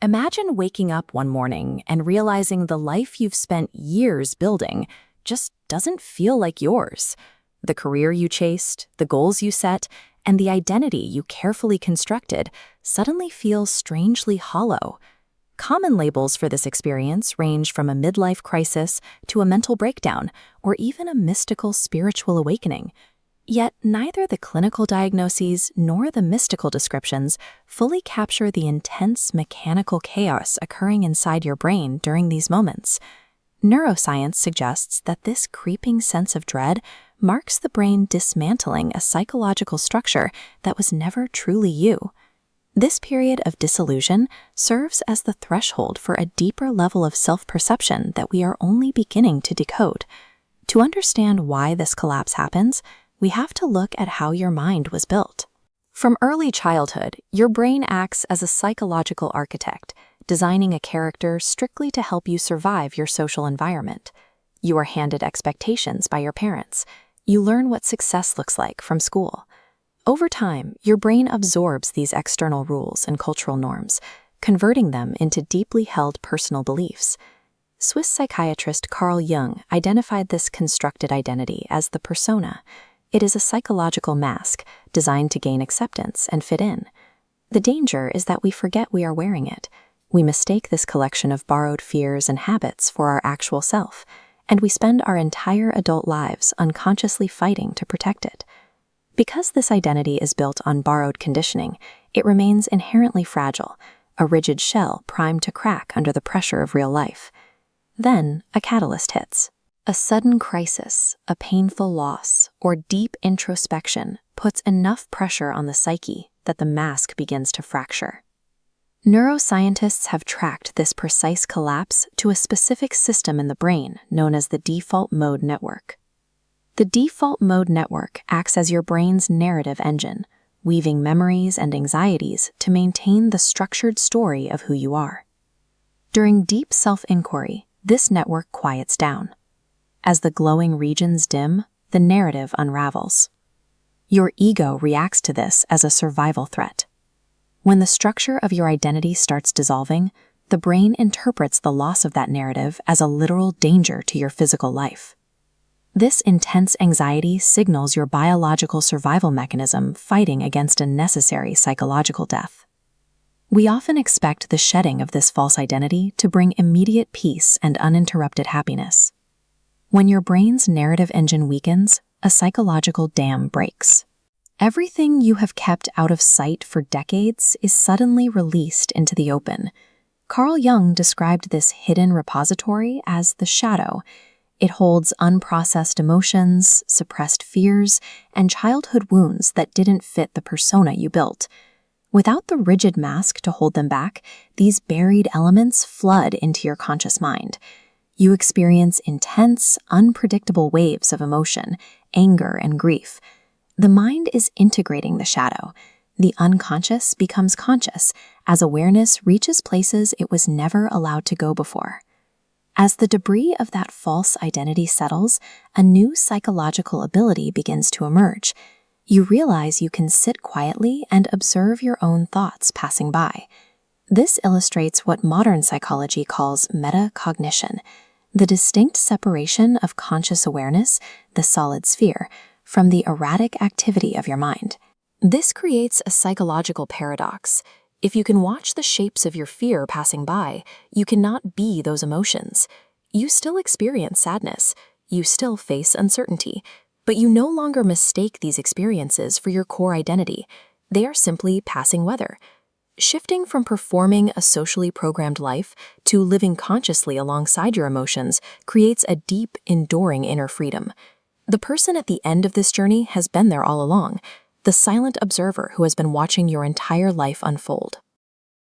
Imagine waking up one morning and realizing the life you've spent years building just doesn't feel like yours. The career you chased, the goals you set, and the identity you carefully constructed suddenly feel strangely hollow. Common labels for this experience range from a midlife crisis to a mental breakdown, or even a mystical spiritual awakening. Yet neither the clinical diagnoses nor the mystical descriptions fully capture the intense mechanical chaos occurring inside your brain during these moments. Neuroscience suggests that this creeping sense of dread marks the brain dismantling a psychological structure that was never truly you. This period of dissolution serves as the threshold for a deeper level of self-perception that we are only beginning to decode. To understand why this collapse happens, we have to look at how your mind was built. From early childhood, your brain acts as a psychological architect, designing a character strictly to help you survive your social environment. You are handed expectations by your parents. You learn what success looks like from school. Over time, your brain absorbs these external rules and cultural norms, converting them into deeply held personal beliefs. Swiss psychiatrist Carl Jung identified this constructed identity as the persona. It is a psychological mask designed to gain acceptance and fit in. The danger is that we forget we are wearing it. We mistake this collection of borrowed fears and habits for our actual self, and we spend our entire adult lives unconsciously fighting to protect it. Because this identity is built on borrowed conditioning, it remains inherently fragile, a rigid shell primed to crack under the pressure of real life. Then, a catalyst hits. A sudden crisis, a painful loss, or deep introspection puts enough pressure on the psyche that the mask begins to fracture. Neuroscientists have tracked this precise collapse to a specific system in the brain known as the default mode network. The default mode network acts as your brain's narrative engine, weaving memories and anxieties to maintain the structured story of who you are. During deep self-inquiry, this network quiets down. As the glowing regions dim, the narrative unravels. Your ego reacts to this as a survival threat. When the structure of your identity starts dissolving, the brain interprets the loss of that narrative as a literal danger to your physical life. This intense anxiety signals your biological survival mechanism fighting against a necessary psychological death. We often expect the shedding of this false identity to bring immediate peace and uninterrupted happiness. When your brain's narrative engine weakens, a psychological dam breaks. Everything you have kept out of sight for decades is suddenly released into the open. Carl Jung described this hidden repository as the shadow. It holds unprocessed emotions, suppressed fears, and childhood wounds that didn't fit the persona you built. Without the rigid mask to hold them back, these buried elements flood into your conscious mind. You experience intense, unpredictable waves of emotion, anger, and grief. The mind is integrating the shadow. The unconscious becomes conscious as awareness reaches places it was never allowed to go before. As the debris of that false identity settles, a new psychological ability begins to emerge. You realize you can sit quietly and observe your own thoughts passing by. This illustrates what modern psychology calls metacognition, the distinct separation of conscious awareness, the solid sphere, from the erratic activity of your mind. This creates a psychological paradox. If you can watch the shapes of your fear passing by, you cannot be those emotions. You still experience sadness, you still face uncertainty, but you no longer mistake these experiences for your core identity. They are simply passing weather. Shifting from performing a socially programmed life to living consciously alongside your emotions creates a deep, enduring inner freedom. The person at the end of this journey has been there all along, the silent observer who has been watching your entire life unfold.